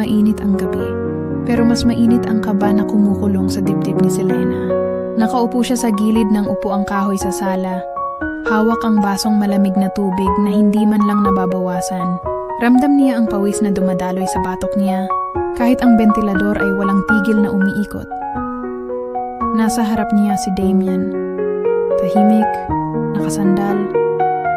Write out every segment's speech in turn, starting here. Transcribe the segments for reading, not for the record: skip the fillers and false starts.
mainit ang gabi, pero mas mainit ang kaba na kumukulong sa dibdib ni Selena. Nakaupo siya sa gilid ng upuang kahoy sa sala. Hawak ang basong malamig na tubig na hindi man lang nababawasan. Ramdam niya ang pawis na dumadaloy sa batok niya, kahit ang bentilador ay walang tigil na umiikot. Nasa harap niya si Damien. Tahimik, nakasandal,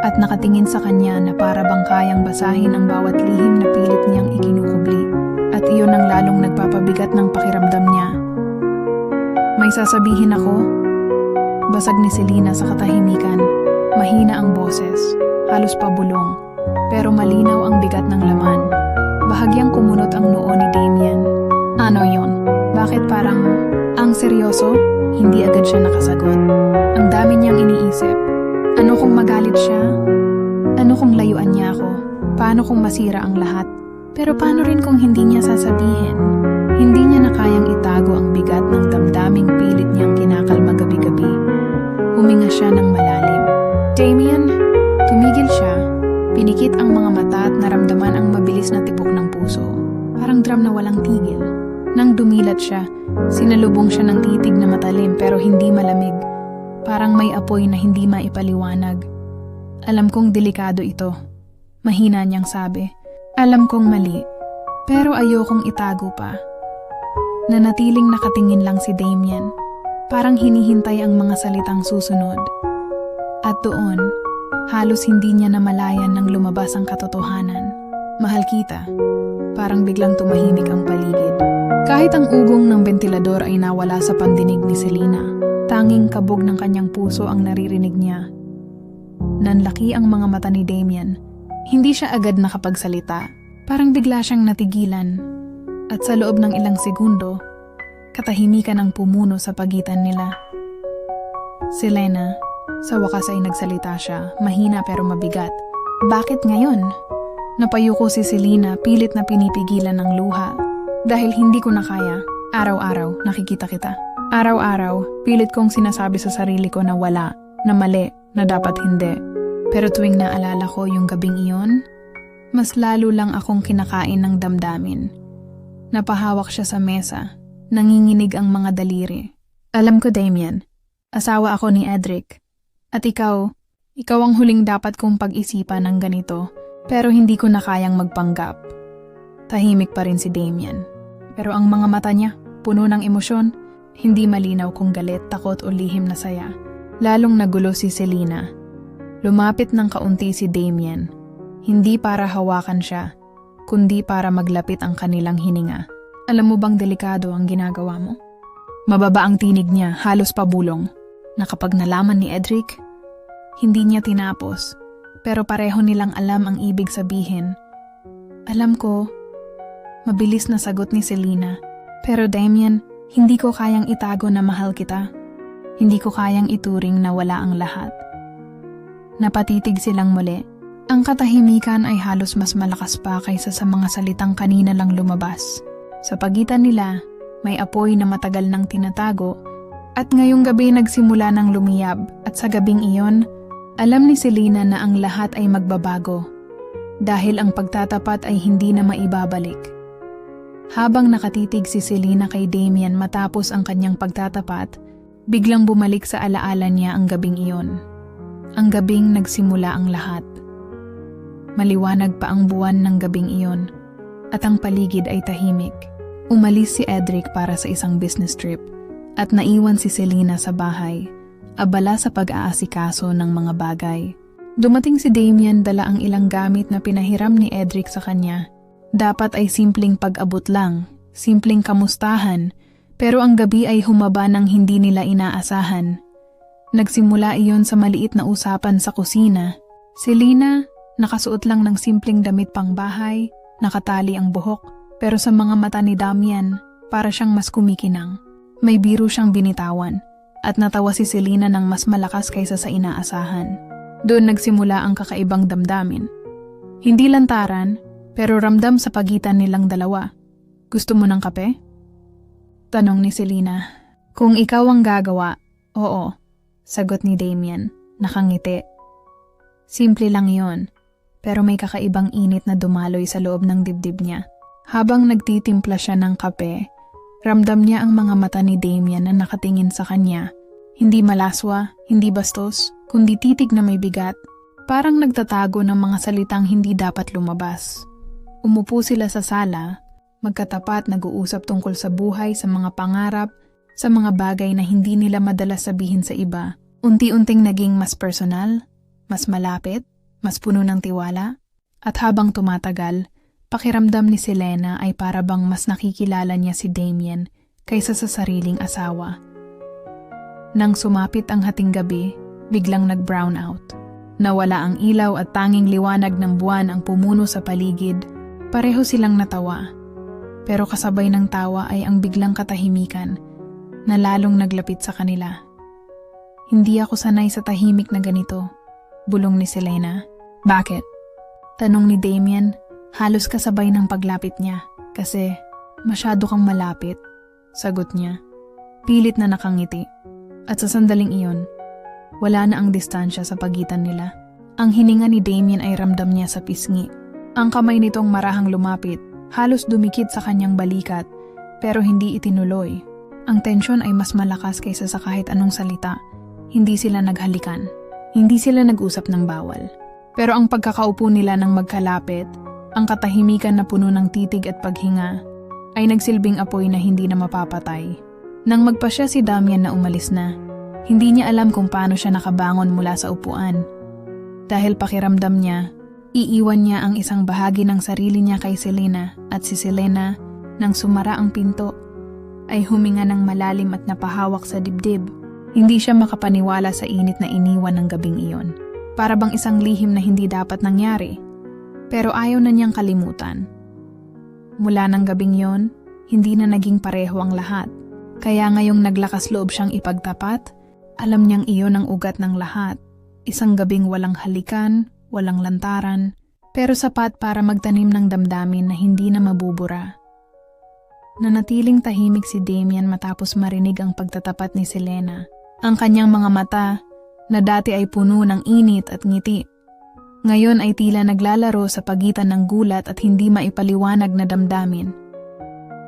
at nakatingin sa kanya na para bang kayang basahin ang bawat lihim na pilit niyang ikinukubli. At iyon ang lalong nagpapabigat ng pakiramdam niya. May sasabihin ako? Basag ni Selena sa katahimikan. Mahina ang boses, halos pabulong, pero malinaw ang bigat ng laman. Bahagyang kumunot ang noo ni Damien. Ano yon? Bakit parang ang seryoso? Hindi agad siya nakasagot. Ang dami niyang iniisip. Ano kung magalit siya? Ano kung layuan niya ako? Paano kung masira ang lahat? Pero paano rin kung hindi niya sasabihin? Hindi niya na kayang itago ang bigat ng damdaming pilit niyang kinakalma gabi-gabi. Huminga siya ng malalim. Damien, tumigil siya. Pinikit ang mga mata at naramdaman ang mabilis na tibok ng puso. Parang drum na walang tigil. Nang dumilat siya, sinalubong siya ng titig na matalim pero hindi malamig. Parang may apoy na hindi maipaliwanag. Alam kong delikado ito. Mahina niyang sabi. Alam kong mali, pero ayokong itago pa. Nanatiling nakatingin lang si Damien. Parang hinihintay ang mga salitang susunod. At doon, halos hindi niya namalayan nang lumabas ang katotohanan. Mahal kita. Parang biglang tumahimik ang paligid. Kahit ang ugong ng bentilador ay nawala sa pandinig ni Selena, tanging kabog ng kanyang puso ang naririnig niya. Nanlaki ang mga mata ni Damien. Hindi siya agad nakapagsalita. Parang bigla siyang natigilan. At sa loob ng ilang segundo, katahimikan ang pumuno sa pagitan nila. Selena, sa wakas ay nagsalita siya, mahina pero mabigat. Bakit ngayon? Napayuko si Selena, pilit na pinipigilan ng luha. Dahil hindi ko na kaya, araw-araw nakikita kita. Araw-araw, pilit kong sinasabi sa sarili ko na wala, na mali, na dapat hindi. Pero tuwing naalala ko yung gabing iyon, mas lalo lang akong kinakain ng damdamin. Napahawak siya sa mesa, nanginginig ang mga daliri. Alam ko, Damien, asawa ako ni Edric. At ikaw ang huling dapat kong pag-isipan ng ganito, pero hindi ko na kayang magpanggap. Tahimik pa rin si Damien. Pero ang mga mata niya, puno ng emosyon, hindi malinaw kung galit, takot o lihim na saya. Lalong nagulo si Selena. Lumapit ng kaunti si Damien, hindi para hawakan siya, kundi para maglapit ang kanilang hininga. Alam mo bang delikado ang ginagawa mo? Mababa ang tinig niya, halos pabulong, na kapag nalaman ni Edric, hindi niya tinapos, pero pareho nilang alam ang ibig sabihin. Alam ko, mabilis na sagot ni Selena, pero Damien, hindi ko kayang itago na mahal kita. Hindi ko kayang ituring na wala ang lahat. Napatitig silang muli. Ang katahimikan ay halos mas malakas pa kaysa sa mga salitang kanina lang lumabas. Sa pagitan nila, may apoy na matagal nang tinatago at ngayong gabi nagsimula ng lumiyab at sa gabing iyon, alam ni Selena na ang lahat ay magbabago dahil ang pagtatapat ay hindi na maibabalik. Habang nakatitig si Selena kay Damien matapos ang kanyang pagtatapat, biglang bumalik sa alaala niya ang gabing iyon. Ang gabing nagsimula ang lahat. Maliwanag pa ang buwan ng gabing iyon at ang paligid ay tahimik. Umalis si Edric para sa isang business trip at naiwan si Selena sa bahay, abala sa pag-aasikaso ng mga bagay. Dumating si Damien dala ang ilang gamit na pinahiram ni Edric sa kanya. Dapat ay simpleng pag-abot lang, simpleng kamustahan, pero ang gabi ay humaba ng hindi nila inaasahan. Nagsimula iyon sa maliit na usapan sa kusina. Selena, nakasuot lang ng simpleng damit pang bahay, nakatali ang buhok, pero sa mga mata ni Damien, para siyang mas kumikinang. May biro siyang binitawan, at natawa si Selena ng mas malakas kaysa sa inaasahan. Doon nagsimula ang kakaibang damdamin. Hindi lantaran, pero ramdam sa pagitan nilang dalawa. Gusto mo ng kape? Tanong ni Selena. Kung ikaw ang gagawa, oo, sagot ni Damien, nakangiti. Simple lang yon, pero may kakaibang init na dumaloy sa loob ng dibdib niya. Habang nagtitimpla siya ng kape, ramdam niya ang mga mata ni Damien na nakatingin sa kanya. Hindi malaswa, hindi bastos, kundi titig na may bigat. Parang nagtatago ng mga salitang hindi dapat lumabas. Umupo sila sa sala, magkatapat nag-uusap tungkol sa buhay, sa mga pangarap, sa mga bagay na hindi nila madalas sabihin sa iba. Unti-unting naging mas personal, mas malapit, mas puno ng tiwala. At habang tumatagal, pakiramdam ni Selena ay para bang mas nakikilala niya si Damien kaysa sa sariling asawa. Nang sumapit ang hating gabi, biglang nag-brown out. Nawala ang ilaw at tanging liwanag ng buwan ang pumuno sa paligid. Pareho silang natawa. Pero kasabay ng tawa ay ang biglang katahimikan na lalong naglapit sa kanila. Hindi ako sanay sa tahimik na ganito, bulong ni Selena. Bakit? Tanong ni Damien, halos kasabay ng paglapit niya. Kasi, masyado kang malapit, sagot niya. Pilit na nakangiti. At sa sandaling iyon, wala na ang distansya sa pagitan nila. Ang hininga ni Damien ay ramdam niya sa pisngi. Ang kamay nitong marahang lumapit, halos dumikit sa kanyang balikat, pero hindi itinuloy. Ang tensyon ay mas malakas kaysa sa kahit anong salita. Hindi sila naghalikan. Hindi sila nag-usap ng bawal. Pero ang pagkakaupo nila ng magkalapit, ang katahimikan na puno ng titig at paghinga, ay nagsilbing apoy na hindi na mapapatay. Nang magpasya si Damien na umalis na, hindi niya alam kung paano siya nakabangon mula sa upuan. Dahil pakiramdam niya, iiwan niya ang isang bahagi ng sarili niya kay Selena at si Selena, nang sumara ang pinto, ay huminga ng malalim at napahawak sa dibdib. Hindi siya makapaniwala sa init na iniwan ng gabing iyon. Para bang isang lihim na hindi dapat nangyari. Pero ayaw na niyang kalimutan. Mula ng gabing yon, hindi na naging pareho ang lahat. Kaya ngayong naglakas loob siyang ipagtapat, alam niyang iyon ang ugat ng lahat. Isang gabing walang halikan, walang lantaran, pero sapat para magtanim ng damdamin na hindi na mabubura. Nanatiling tahimik si Damien matapos marinig ang pagtatapat ni Selena. Ang kanyang mga mata, na dati ay puno ng init at ngiti, ngayon ay tila naglalaro sa pagitan ng gulat at hindi maipaliwanag na damdamin.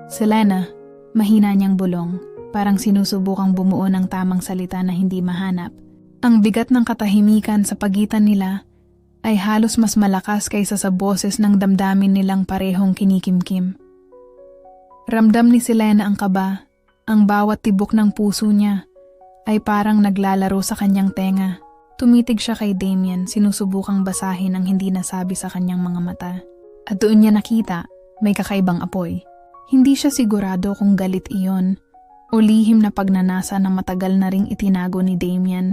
Selena, mahina niyang bulong, parang sinusubukang bumuo ng tamang salita na hindi mahanap. Ang bigat ng katahimikan sa pagitan nila ay halos mas malakas kaysa sa boses ng damdamin nilang parehong kinikimkim. Ramdam ni Selena ang kaba, ang bawat tibok ng puso niya ay parang naglalaro sa kanyang tenga. Tumitig siya kay Damien, sinusubukang basahin ang hindi nasabi sa kanyang mga mata. At doon niya nakita, may kakaibang apoy. Hindi siya sigurado kung galit iyon o lihim na pagnanasa na matagal na ring itinago ni Damien.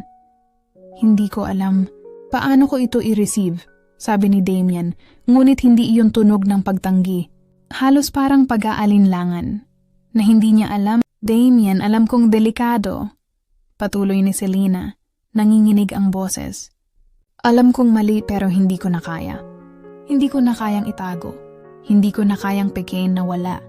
Hindi ko alam paano ko ito i-receive, sabi ni Damien, ngunit hindi iyon tunog ng pagtanggi. Halos parang pag-aalinlangan, na hindi niya alam. Damien, alam kong delikado. Patuloy ni Selena, nanginginig ang boses. Alam kong mali pero hindi ko na kaya. Hindi ko na kayang itago. Hindi ko na kayang pekein na wala.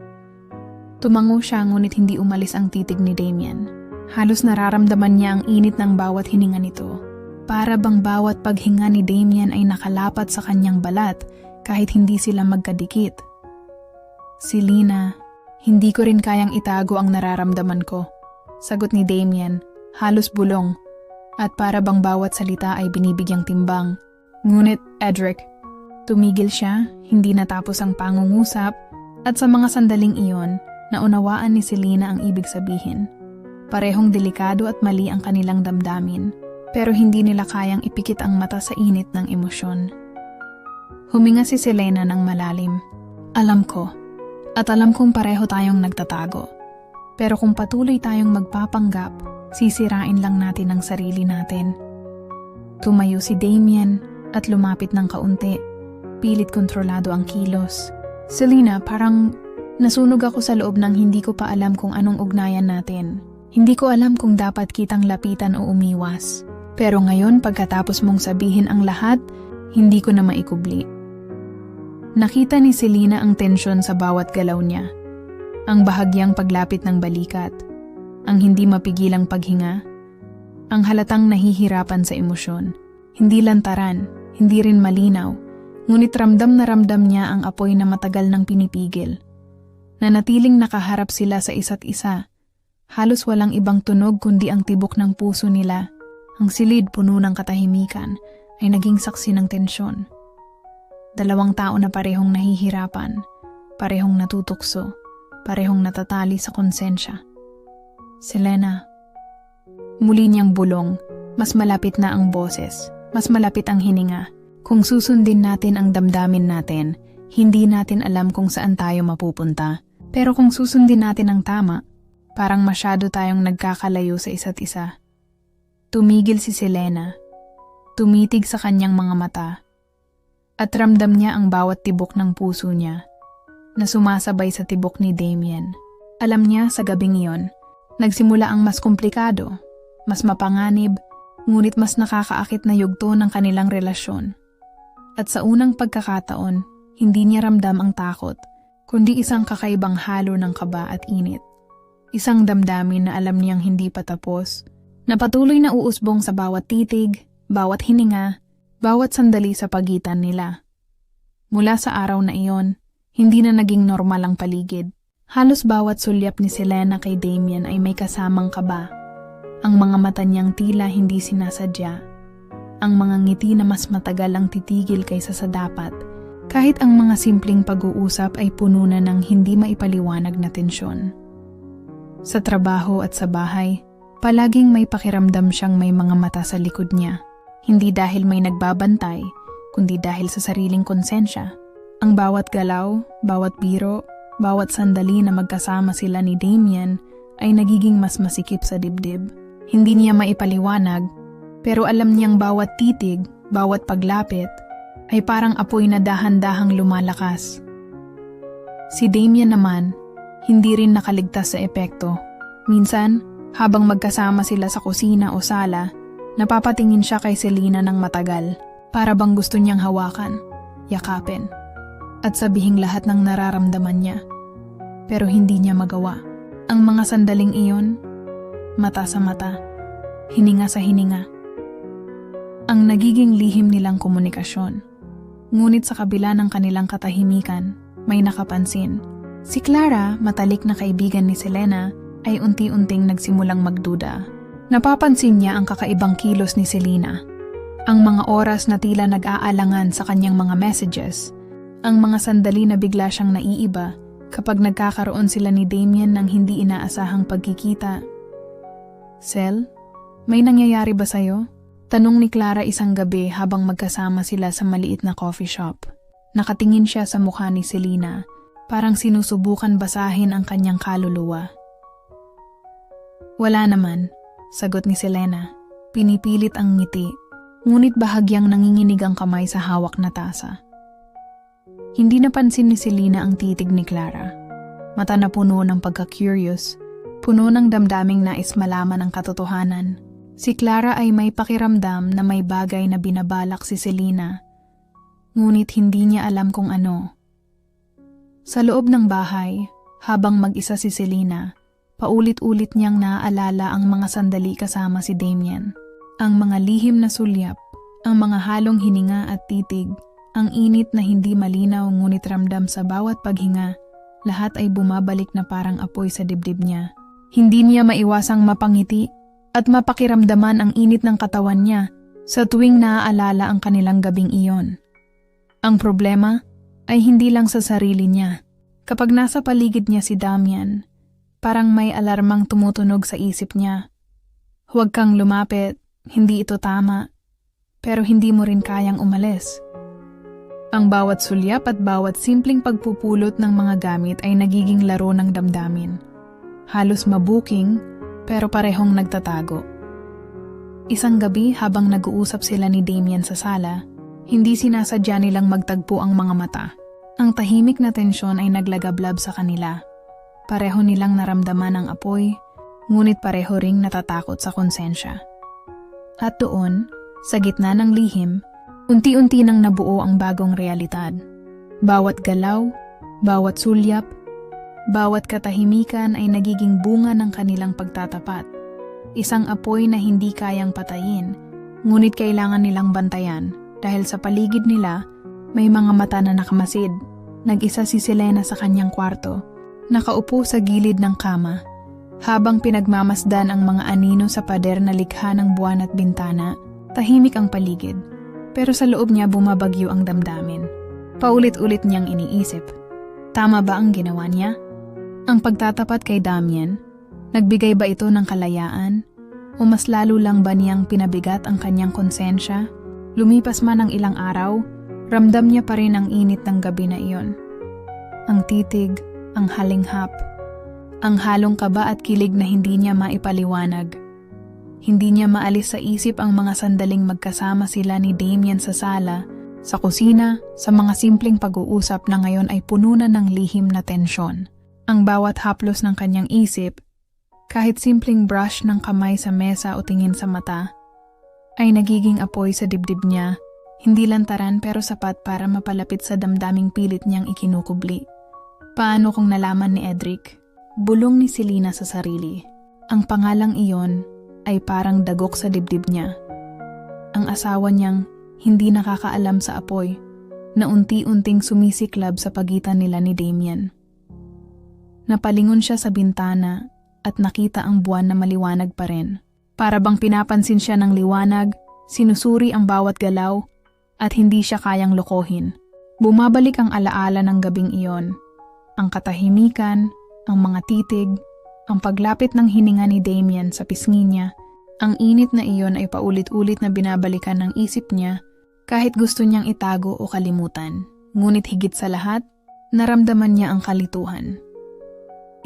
Tumango siya ngunit hindi umalis ang titig ni Damien. Halos nararamdaman niya ang init ng bawat hininga nito. Para bang bawat paghinga ni Damien ay nakalapat sa kanyang balat kahit hindi sila magkadikit. Selena, hindi ko rin kayang itago ang nararamdaman ko, sagot ni Damien. Halos bulong, at para bang bawat salita ay binibigyang timbang. Ngunit, Edric, tumigil siya, hindi natapos ang pangungusap, at sa mga sandaling iyon, naunawaan ni Selena ang ibig sabihin. Parehong delikado at mali ang kanilang damdamin, pero hindi nila kayang ipikit ang mata sa init ng emosyon. Huminga si Selena ng malalim. Alam ko, at alam kong pareho tayong nagtatago. Pero kung patuloy tayong magpapanggap, sisirain lang natin ang sarili natin. Tumayo si Damien at lumapit ng kaunti. Pilit kontrolado ang kilos. Selena, parang nasunog ako sa loob ng hindi ko pa alam kung anong ugnayan natin. Hindi ko alam kung dapat kitang lapitan o umiwas. Pero ngayon pagkatapos mong sabihin ang lahat, hindi ko na maikubli. Nakita ni Selena ang tensyon sa bawat galaw niya. Ang bahagyang paglapit ng balikat. Ang hindi mapigilang paghinga, ang halatang nahihirapan sa emosyon. Hindi lantaran, hindi rin malinaw, ngunit ramdam na ramdam niya ang apoy na matagal nang pinipigil. Nanatiling nakaharap sila sa isa't isa. Halos walang ibang tunog kundi ang tibok ng puso nila. Ang silid puno ng katahimikan ay naging saksi ng tensyon. Dalawang tao na parehong nahihirapan, parehong natutukso, parehong natatali sa konsensya. Selena. Muli niyang bulong, mas malapit na ang boses, mas malapit ang hininga. Kung susundin natin ang damdamin natin, hindi natin alam kung saan tayo mapupunta. Pero kung susundin natin ang tama, parang masyado tayong nagkakalayo sa isa't isa. Tumigil si Selena. Tumitig sa kanyang mga mata. At ramdam niya ang bawat tibok ng puso niya na sumasabay sa tibok ni Damien. Alam niya sa gabing iyon, nagsimula ang mas komplikado, mas mapanganib, ngunit mas nakakaakit na yugto ng kanilang relasyon. At sa unang pagkakataon, hindi niya ramdam ang takot, kundi isang kakaibang halo ng kaba at init. Isang damdamin na alam niyang hindi pa tapos, na patuloy na uusbong sa bawat titig, bawat hininga, bawat sandali sa pagitan nila. Mula sa araw na iyon, hindi na naging normal ang paligid. Halos bawat sulyap ni Selena kay Damien ay may kasamang kaba. Ang mga mata niyang tila hindi sinasadya. Ang mga ngiti na mas matagal ang titigil kaysa sa dapat. Kahit ang mga simpleng pag-uusap ay puno na ng hindi maipaliwanag na tensyon. Sa trabaho at sa bahay, palaging may pakiramdam siyang may mga mata sa likod niya. Hindi dahil may nagbabantay, kundi dahil sa sariling konsensya. Ang bawat galaw, bawat biro, bawat sandali na magkasama sila ni Damien ay nagiging mas masikip sa dibdib. Hindi niya maipaliwanag, pero alam niyang bawat titig, bawat paglapit, ay parang apoy na dahan-dahang lumalakas. Si Damien naman, hindi rin nakaligtas sa epekto. Minsan, habang magkasama sila sa kusina o sala, napapatingin siya kay Selena ng matagal, para bang gusto niyang hawakan, yakapin, at sabihing lahat ng nararamdaman niya. Pero hindi niya magawa. Ang mga sandaling iyon, mata sa mata, hininga sa hininga. Ang nagiging lihim nilang komunikasyon. Ngunit sa kabila ng kanilang katahimikan, may nakapansin. Si Clara, matalik na kaibigan ni Selena, ay unti-unting nagsimulang magduda. Napapansin niya ang kakaibang kilos ni Selena. Ang mga oras na tila nag-aalangan sa kanyang mga messages. Ang mga sandali na bigla siyang naiiba kapag nagkakaroon sila ni Damien ng hindi inaasahang pagkikita. Sel, may nangyayari ba sa'yo? Tanong ni Clara isang gabi habang magkasama sila sa maliit na coffee shop. Nakatingin siya sa mukha ni Selena, parang sinusubukan basahin ang kanyang kaluluwa. Wala naman, sagot ni Selena. Pinipilit ang ngiti, ngunit bahagyang nanginginig ang kamay sa hawak na tasa. Hindi napansin ni Selena ang titig ni Clara. Mata na puno ng pagka-curious, puno ng damdaming nais malaman ang katotohanan. Si Clara ay may pakiramdam na may bagay na binabalak si Selena, ngunit hindi niya alam kung ano. Sa loob ng bahay, habang mag-isa si Selena, paulit-ulit niyang naaalala ang mga sandali kasama si Damien. Ang mga lihim na sulyap, ang mga halong hininga at titig, ang init na hindi malinaw ngunit ramdam sa bawat paghinga, lahat ay bumabalik na parang apoy sa dibdib niya. Hindi niya maiwasang mapangiti at mapakiramdaman ang init ng katawan niya sa tuwing naaalala ang kanilang gabing iyon. Ang problema ay hindi lang sa sarili niya. Kapag nasa paligid niya si Damien, parang may alarmang tumutunog sa isip niya. Huwag kang lumapit, hindi ito tama, pero hindi mo rin kayang umalis. Ang bawat sulyap at bawat simpleng pagpupulot ng mga gamit ay nagiging laro ng damdamin. Halos mabuking, pero parehong nagtatago. Isang gabi habang nag-uusap sila ni Damien sa sala, hindi sinasadya nilang magtagpo ang mga mata. Ang tahimik na tensyon ay naglagablab sa kanila. Pareho nilang naramdaman ang apoy, ngunit pareho ring natatakot sa konsensya. At doon, sa gitna ng lihim, unti-unti nang nabuo ang bagong realidad. Bawat galaw, bawat sulyap, bawat katahimikan ay nagiging bunga ng kanilang pagtatapat. Isang apoy na hindi kayang patayin, ngunit kailangan nilang bantayan dahil sa paligid nila may mga mata na nakamasid. Nag-isa si Selena sa kanyang kwarto, nakaupo sa gilid ng kama, habang pinagmamasdan ang mga anino sa pader na likha ng buwan at bintana. Tahimik ang paligid, pero sa loob niya bumabagyo ang damdamin. Paulit-ulit niyang iniisip, tama ba ang ginawa niya? Ang pagtatapat kay Damien, nagbigay ba ito ng kalayaan? O mas lalo lang ba niyang pinabigat ang kanyang konsensya? Lumipas man ang ilang araw, ramdam niya pa rin ang init ng gabi na iyon. Ang titig, ang halinghap, ang halong kaba at kilig na hindi niya maipaliwanag. Hindi niya maalis sa isip ang mga sandaling magkasama sila ni Damien sa sala, sa kusina, sa mga simpleng pag-uusap na ngayon ay puno na ng lihim na tensyon. Ang bawat haplos ng kanyang isip, kahit simpleng brush ng kamay sa mesa o tingin sa mata, ay nagiging apoy sa dibdib niya, hindi lantaran pero sapat para mapalapit sa damdaming pilit niyang ikinukubli. Paano kung nalaman ni Edric? Bulong ni Selena sa sarili. Ang pangalang iyon ay parang dagok sa dibdib niya. Ang asawa niyang hindi nakakaalam sa apoy na unti-unting sumisiklab sa pagitan nila ni Damien. Napalingon siya sa bintana at nakita ang buwan na maliwanag pa rin. Para bang pinapansin siya ng liwanag, sinusuri ang bawat galaw at hindi siya kayang lokohin. Bumabalik ang alaala ng gabing iyon. Ang katahimikan, ang mga titig, ang paglapit ng hininga ni Damien sa pisngi niya. Ang init na iyon ay paulit-ulit na binabalikan ng isip niya kahit gusto niyang itago o kalimutan. Ngunit higit sa lahat, naramdaman niya ang kalituhan.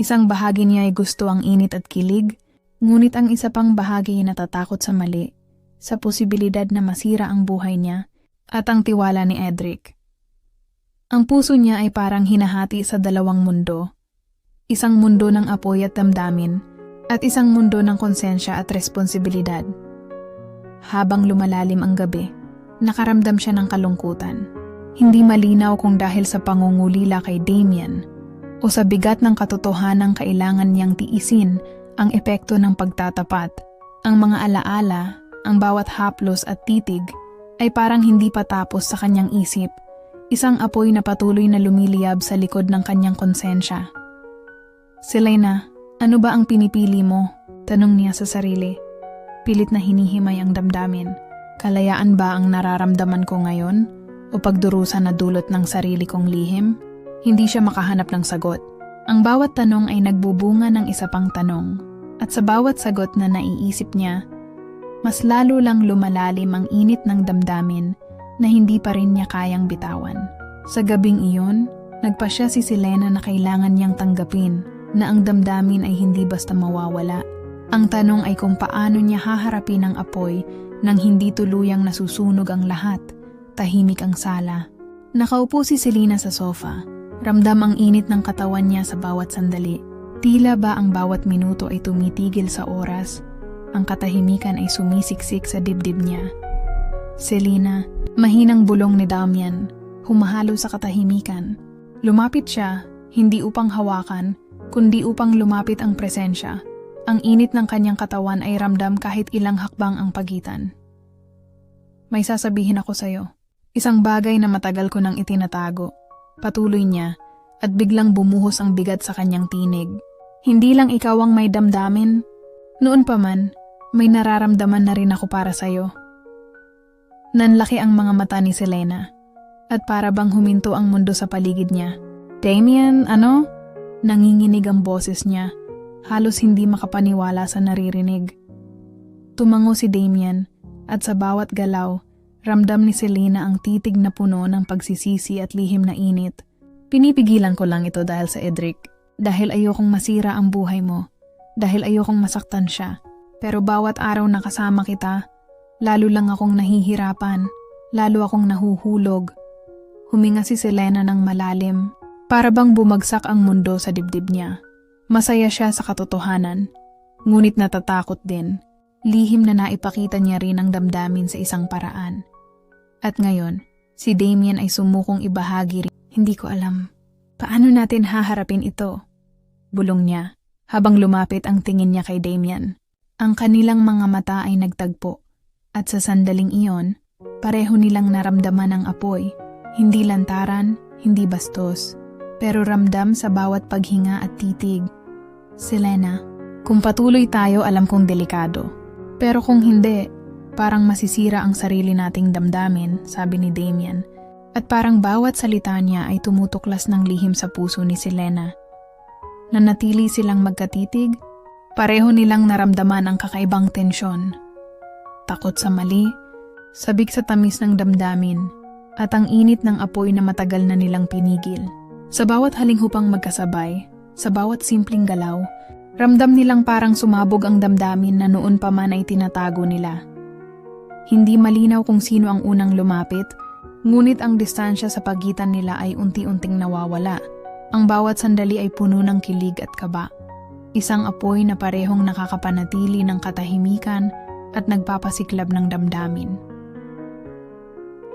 Isang bahagi niya ay gusto ang init at kilig, ngunit ang isa pang bahagi ay natatakot sa mali, sa posibilidad na masira ang buhay niya at ang tiwala ni Edric. Ang puso niya ay parang hinahati sa dalawang mundo. Isang mundo ng apoy at damdamin, at isang mundo ng konsensya at responsibilidad. Habang lumalalim ang gabi, nakaramdam siya ng kalungkutan. Hindi malinaw kung dahil sa pangungulila kay Damien o sa bigat ng katotohanang kailangan niyang tiisin ang epekto ng pagtatapat. Ang mga alaala, ang bawat haplos at titig ay parang hindi pa tapos sa kanyang isip, isang apoy na patuloy na lumiliyab sa likod ng kanyang konsensya. Selena, ano ba ang pinipili mo? Tanong niya sa sarili. Pilit na hinihimay ang damdamin. Kalayaan ba ang nararamdaman ko ngayon? O pagdurusa na dulot ng sarili kong lihim? Hindi siya makahanap ng sagot. Ang bawat tanong ay nagbubunga ng isa pang tanong. At sa bawat sagot na naiisip niya, mas lalo lang lumalalim ang init ng damdamin na hindi pa rin niya kayang bitawan. Sa gabing iyon, nagpasya si Selena na kailangan niyang tanggapin na ang damdamin ay hindi basta mawawala. Ang tanong ay kung paano niya haharapin ang apoy nang hindi tuluyang nasusunog ang lahat. Tahimik ang sala. Nakaupo si Selena sa sofa. Ramdam ang init ng katawan niya sa bawat sandali. Tila ba ang bawat minuto ay tumitigil sa oras? Ang katahimikan ay sumisiksik sa dibdib niya. Selena, mahinang bulong ni Damien, humahalo sa katahimikan. Lumapit siya, hindi upang hawakan, kundi upang lumapit ang presensya. Ang init ng kanyang katawan ay ramdam kahit ilang hakbang ang pagitan. May sasabihin ako sa'yo. Isang bagay na matagal ko nang itinatago. Patuloy niya, at biglang bumuhos ang bigat sa kanyang tinig. Hindi lang ikaw ang may damdamin. Noon pa man, may nararamdaman na rin ako para sa'yo. Nanlaki ang mga mata ni Selena, at para bang huminto ang mundo sa paligid niya. Damien, ano? Nanginginig ang boses niya, halos hindi makapaniwala sa naririnig. Tumango si Damien, at sa bawat galaw, ramdam ni Selena ang titig na puno ng pagsisisi at lihim na init. Pinipigilan ko lang ito dahil sa Edric, dahil ayokong masira ang buhay mo, dahil ayokong masaktan siya. Pero bawat araw na kasama kita, lalo lang akong nahihirapan, lalo akong nahuhulog. Huminga si Selena ng malalim, para bang bumagsak ang mundo sa dibdib niya. Masaya siya sa katotohanan, ngunit natatakot din. Lihim na naipakita niya rin ang damdamin sa isang paraan. At ngayon, si Damien ay sumukong ibahagi rin. Hindi ko alam, paano natin haharapin ito? Bulong niya, habang lumapit ang tingin niya kay Damien. Ang kanilang mga mata ay nagtagpo, at sa sandaling iyon, pareho nilang naramdaman ang apoy. Hindi lantaran, hindi bastos, pero ramdam sa bawat paghinga at titig. Selena, kung patuloy tayo alam kong delikado. Pero kung hindi, parang masisira ang sarili nating damdamin, sabi ni Damien. At parang bawat salita niya ay tumutuklas ng lihim sa puso ni Selena. Nanatili silang magkatitig, pareho nilang naramdaman ang kakaibang tensyon. Takot sa mali, sabik sa tamis ng damdamin, at ang init ng apoy na matagal na nilang pinigil. Sa bawat halinghupang magkasabay, sa bawat simpleng galaw, ramdam nilang parang sumabog ang damdamin na noon pa man ay tinatago nila. Hindi malinaw kung sino ang unang lumapit, ngunit ang distansya sa pagitan nila ay unti-unting nawawala. Ang bawat sandali ay puno ng kilig at kaba. Isang apoy na parehong nakakapanatili ng katahimikan at nagpapasiklab ng damdamin.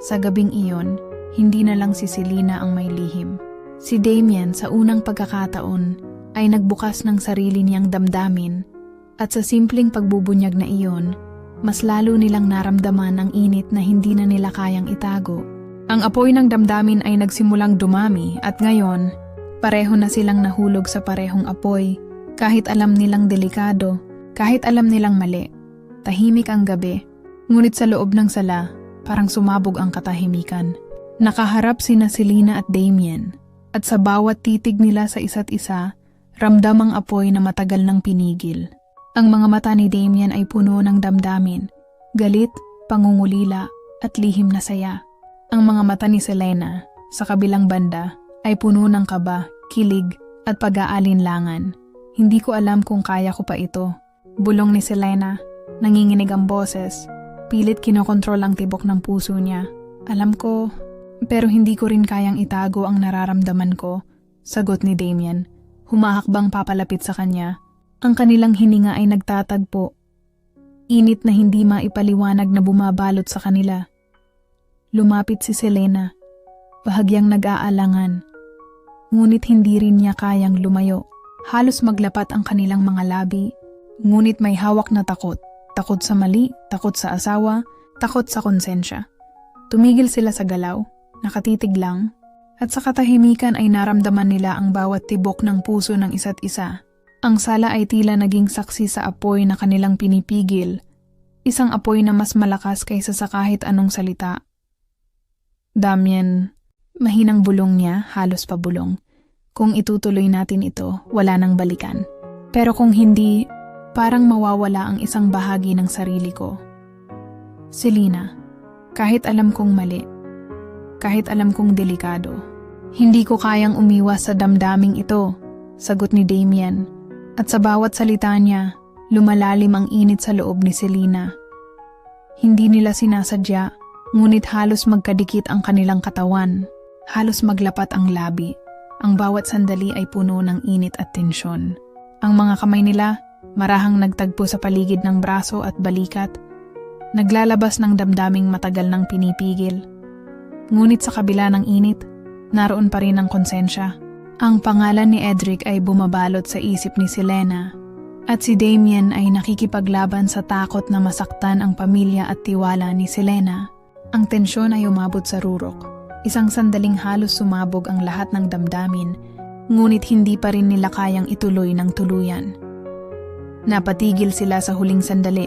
Sa gabing iyon, hindi na lang si Selena ang may lihim. Si Damien sa unang pagkakataon ay nagbukas ng sarili niyang damdamin at sa simpleng pagbubunyag na iyon, mas lalo nilang naramdaman ang init na hindi na nila kayang itago. Ang apoy ng damdamin ay nagsimulang dumami at ngayon, pareho na silang nahulog sa parehong apoy kahit alam nilang delikado, kahit alam nilang mali. Tahimik ang gabi, ngunit sa loob ng sala, parang sumabog ang katahimikan. Nakaharap sina Selena at Damien. At sa bawat titig nila sa isa't isa, ramdam ang apoy na matagal nang pinigil. Ang mga mata ni Damien ay puno ng damdamin, galit, pangungulila, at lihim na saya. Ang mga mata ni Selena, sa kabilang banda, ay puno ng kaba, kilig, at pag-aalinlangan. Hindi ko alam kung kaya ko pa ito. Bulong ni Selena, nanginginig ang boses, pilit kinokontrol ang tibok ng puso niya. Alam ko, pero hindi ko rin kayang itago ang nararamdaman ko, sagot ni Damien. Humahakbang papalapit sa kanya. Ang kanilang hininga ay nagtatagpo. Init na hindi maipaliwanag na bumabalot sa kanila. Lumapit si Selena, bahagyang nag-aalangan. Ngunit hindi rin niya kayang lumayo. Halos maglapat ang kanilang mga labi, ngunit may hawak na takot. Takot sa mali, takot sa asawa, takot sa konsensya. Tumigil sila sa galaw, nakatitig lang, at sa katahimikan ay naramdaman nila ang bawat tibok ng puso ng isa't isa. Ang sala ay tila naging saksi sa apoy na kanilang pinipigil, isang apoy na mas malakas kaysa sa kahit anong salita. Damien, mahinang bulong niya, halos pabulong. Kung itutuloy natin ito, wala nang balikan. Pero kung hindi, parang mawawala ang isang bahagi ng sarili ko. Selena, kahit alam kong mali, kahit alam kong delikado, hindi ko kayang umiwas sa damdaming ito, sagot ni Damien. At sa bawat salita niya, lumalalim ang init sa loob ni Selena. Hindi nila sinasadya, ngunit halos magkadikit ang kanilang katawan, halos maglapat ang labi. Ang bawat sandali ay puno ng init at tensyon. Ang mga kamay nila, marahang nagtagpo sa paligid ng braso at balikat, naglalabas ng damdaming matagal nang pinipigil. Ngunit sa kabila ng init, naroon pa rin ang konsensya. Ang pangalan ni Edric ay bumabalot sa isip ni Selena, at si Damien ay nakikipaglaban sa takot na masaktan ang pamilya at tiwala ni Selena. Ang tensyon ay umabot sa rurok. Isang sandaling halos sumabog ang lahat ng damdamin, ngunit hindi pa rin nila kayang ituloy ng tuluyan. Napatigil sila sa huling sandali.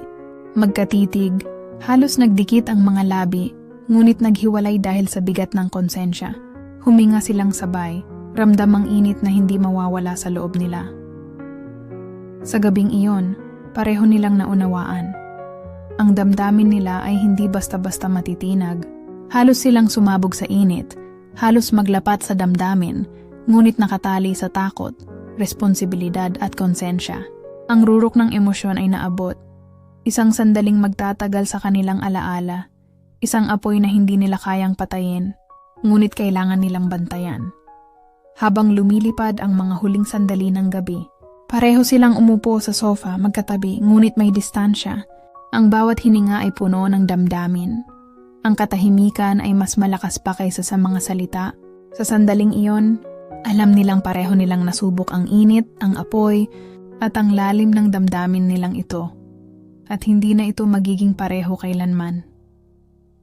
Magkatitig, halos nagdikit ang mga labi, ngunit naghiwalay dahil sa bigat ng konsensya. Huminga silang sabay, ramdam ang init na hindi mawawala sa loob nila. Sa gabing iyon, pareho nilang naunawaan. Ang damdamin nila ay hindi basta-basta matitinag. Halos silang sumabog sa init, halos maglapat sa damdamin, ngunit nakatali sa takot, responsibilidad at konsensya. Ang rurok ng emosyon ay naabot. Isang sandaling magtatagal sa kanilang alaala, isang apoy na hindi nila kayang patayin, ngunit kailangan nilang bantayan. Habang lumilipad ang mga huling sandali ng gabi, pareho silang umupo sa sofa magkatabi ngunit may distansya. Ang bawat hininga ay puno ng damdamin. Ang katahimikan ay mas malakas pa kaysa sa mga salita. Sa sandaling iyon, alam nilang pareho nilang nasubok ang init, ang apoy, at ang lalim ng damdamin nilang ito. At hindi na ito magiging pareho kailanman.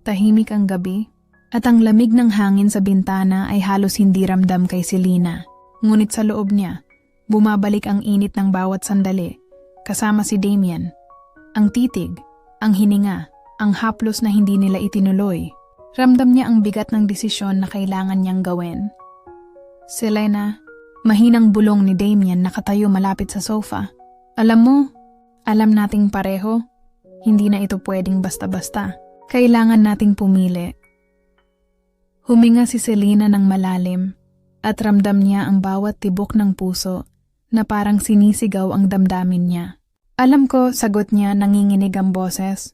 Tahimik ang gabi, At ang lamig ng hangin sa bintana ay halos hindi ramdam kay Selena. Ngunit sa loob niya, bumabalik ang init ng bawat sandali, kasama si Damien. Ang titig, ang hininga, ang haplos na hindi nila itinuloy. Ramdam niya ang bigat ng desisyon na kailangan niyang gawin. Selena, mahinang bulong ni Damien nakatayo malapit sa sofa. Alam mo, alam nating pareho, hindi na ito pwedeng basta-basta. Kailangan nating pumili. Huminga si Selena ng malalim at ramdam niya ang bawat tibok ng puso na parang sinisigaw ang damdamin niya. Alam ko, sagot niya, nanginginig ang boses.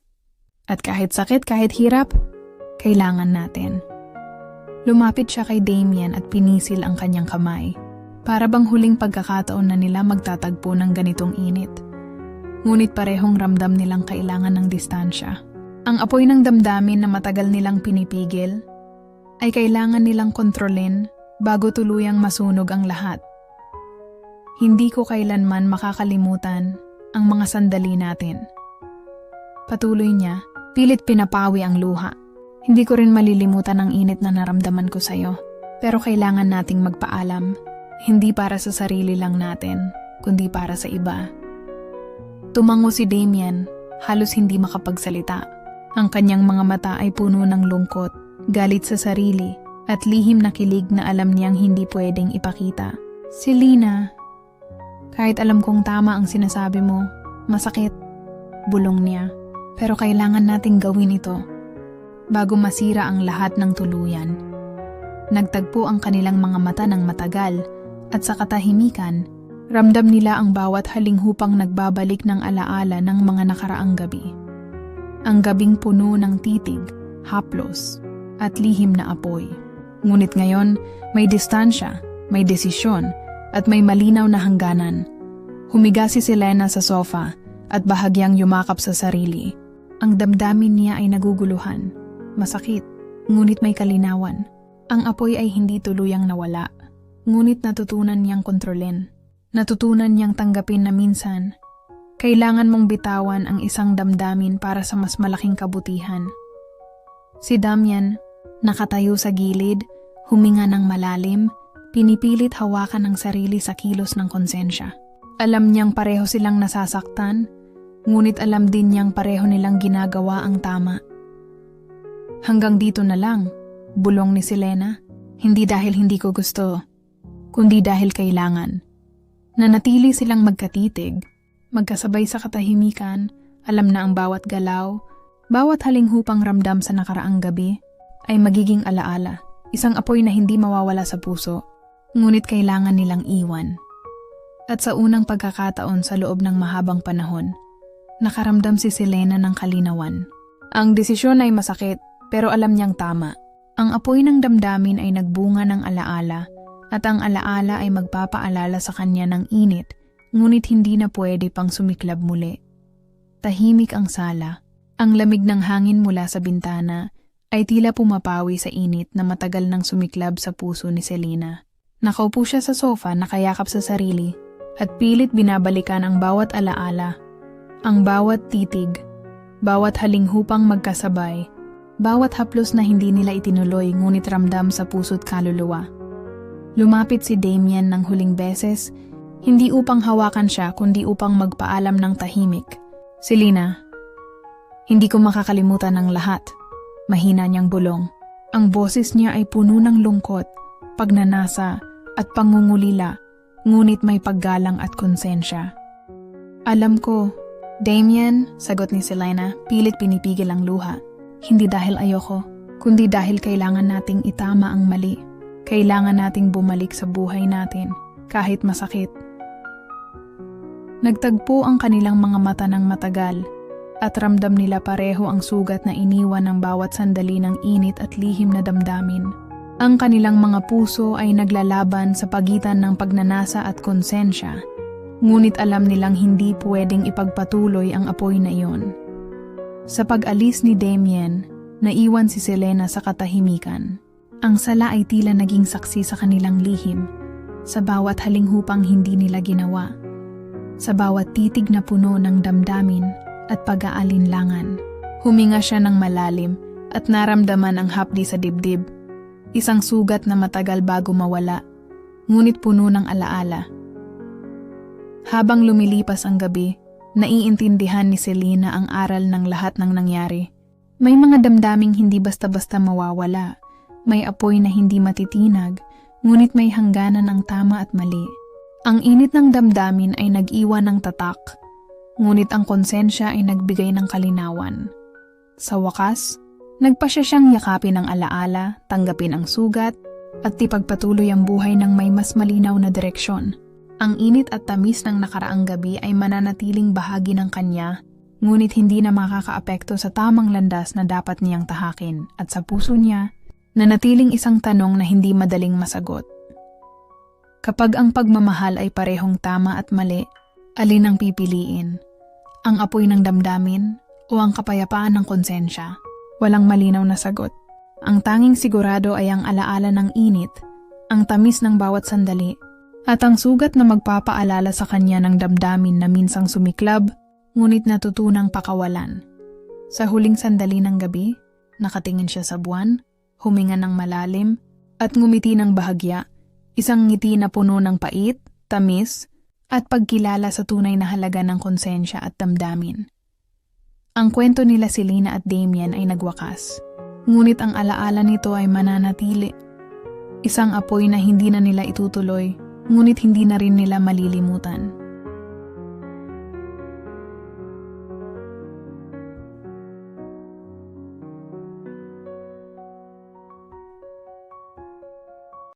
At kahit sakit, kahit hirap, kailangan natin. Lumapit siya kay Damien at pinisil ang kanyang kamay. Para bang huling pagkakataon na nila magtatagpo ng ganitong init. Ngunit parehong ramdam nilang kailangan ng distansya. Ang apoy ng damdamin na matagal nilang pinipigil ay kailangan nilang kontrolin bago tuluyang masunog ang lahat. Hindi ko kailanman makakalimutan ang mga sandali natin. Patuloy niya, pilit pinapawi ang luha. Hindi ko rin malilimutan ang init na naramdaman ko sa'yo. Pero kailangan nating magpaalam. Hindi para sa sarili lang natin, kundi para sa iba. Tumango si Damien, halos hindi makapagsalita. Ang kanyang mga mata ay puno ng lungkot, galit sa sarili, at lihim na kilig na alam niyang hindi pwedeng ipakita. Selena, kahit alam kong tama ang sinasabi mo, masakit, bulong niya. Pero kailangan nating gawin ito bago masira ang lahat ng tuluyan. Nagtagpo ang kanilang mga mata ng matagal at sa katahimikan, ramdam nila ang bawat halinghupang nagbabalik ng alaala ng mga nakaraang gabi. Ang gabing puno ng titig, haplos, at lihim na apoy. Ngunit ngayon, may distansya, may desisyon, at may malinaw na hangganan. Humiga si Selena sa sofa at bahagyang yumakap sa sarili. Ang damdamin niya ay naguguluhan, masakit, ngunit may kalinawan. Ang apoy ay hindi tuluyang nawala, ngunit natutunan niyang kontrolin. Natutunan niyang tanggapin na minsan, kailangan mong bitawan ang isang damdamin para sa mas malaking kabutihan. Si Damien, nakatayo sa gilid, huminga ng malalim, pinipilit hawakan ang sarili sa kilos ng konsensya. Alam niyang pareho silang nasasaktan, ngunit alam din niyang pareho nilang ginagawa ang tama. Hanggang dito na lang, bulong ni Selena, hindi dahil hindi ko gusto, kundi dahil kailangan. Nanatili silang magkatitig, magkasabay sa katahimikan, alam na ang bawat galaw, bawat halinghupang ramdam sa nakaraang gabi, ay magiging alaala, isang apoy na hindi mawawala sa puso, ngunit kailangan nilang iwan. At sa unang pagkakataon sa loob ng mahabang panahon, nakaramdam si Selena ng kalinawan. Ang desisyon ay masakit, pero alam niyang tama. Ang apoy ng damdamin ay nagbunga ng alaala, at ang alaala ay magpapaalala sa kanya ng init, ngunit hindi na pwede pang sumiklab muli. Tahimik ang sala. Ang lamig ng hangin mula sa bintana ay tila pumapawi sa init na matagal nang sumiklab sa puso ni Selena. Nakaupo siya sa sofa, nakayakap sa sarili, at pilit binabalikan ang bawat alaala, ang bawat titig, bawat halinghupang magkasabay, bawat haplos na hindi nila itinuloy ngunit ramdam sa puso't kaluluwa. Lumapit si Damien ng huling beses, hindi upang hawakan siya kundi upang magpaalam ng tahimik. Selena, hindi ko makakalimutan ang lahat. Mahina niyang bulong. Ang boses niya ay puno ng lungkot, pagnanasa at pangungulila, ngunit may paggalang at konsensya. Alam ko, Damien, sagot ni Selena, pilit pinipigil ang luha. Hindi dahil ayoko, kundi dahil kailangan nating itama ang mali. Kailangan nating bumalik sa buhay natin, kahit masakit. Nagtagpo ang kanilang mga mata ng matagal, at ramdam nila pareho ang sugat na iniwan ng bawat sandali ng init at lihim na damdamin. Ang kanilang mga puso ay naglalaban sa pagitan ng pagnanasa at konsensya, ngunit alam nilang hindi pwedeng ipagpatuloy ang apoy na iyon. Sa pag-alis ni Damien, naiwan si Selena sa katahimikan. Ang sala ay tila naging saksi sa kanilang lihim, sa bawat halinghupang hindi nila ginawa, sa bawat titig na puno ng damdamin at pag-aalinlangan. Huminga siya ng malalim at naramdaman ang hapdi sa dibdib. Isang sugat na matagal bago mawala, ngunit puno ng alaala. Habang lumilipas ang gabi, naiintindihan ni Selena ang aral ng lahat ng nangyari. May mga damdaming hindi basta-basta mawawala. May apoy na hindi matitinag, ngunit may hangganan ang tama at mali. Ang init ng damdamin ay nag-iwan ng tatak, ngunit ang konsensya ay nagbigay ng kalinawan. Sa wakas, nagpasya siyang yakapin ang alaala, tanggapin ang sugat, at ipagpatuloy ang buhay ng may mas malinaw na direksyon. Ang init at tamis ng nakaraang gabi ay mananatiling bahagi ng kanya, ngunit hindi na makakaapekto sa tamang landas na dapat niyang tahakin, at sa puso niya, nanatiling isang tanong na hindi madaling masagot. Kapag ang pagmamahal ay parehong tama at mali, alin ang pipiliin? Ang apoy ng damdamin o ang kapayapaan ng konsensya? Walang malinaw na sagot. Ang tanging sigurado ay ang alaala ng init, ang tamis ng bawat sandali, at ang sugat na magpapaalala sa kanya ng damdamin na minsang sumiklab, ngunit natutunang pakawalan. Sa huling sandali ng gabi, nakatingin siya sa buwan, huminga ng malalim, at ngumiti ng bahagya, isang ngiti na puno ng pait, tamis, at pagkilala sa tunay na halaga ng konsensya at damdamin. Ang kwento nila Selena at Damien ay nagwakas, ngunit ang alaala nito ay mananatili. Isang apoy na hindi na nila itutuloy, ngunit hindi na rin nila malilimutan.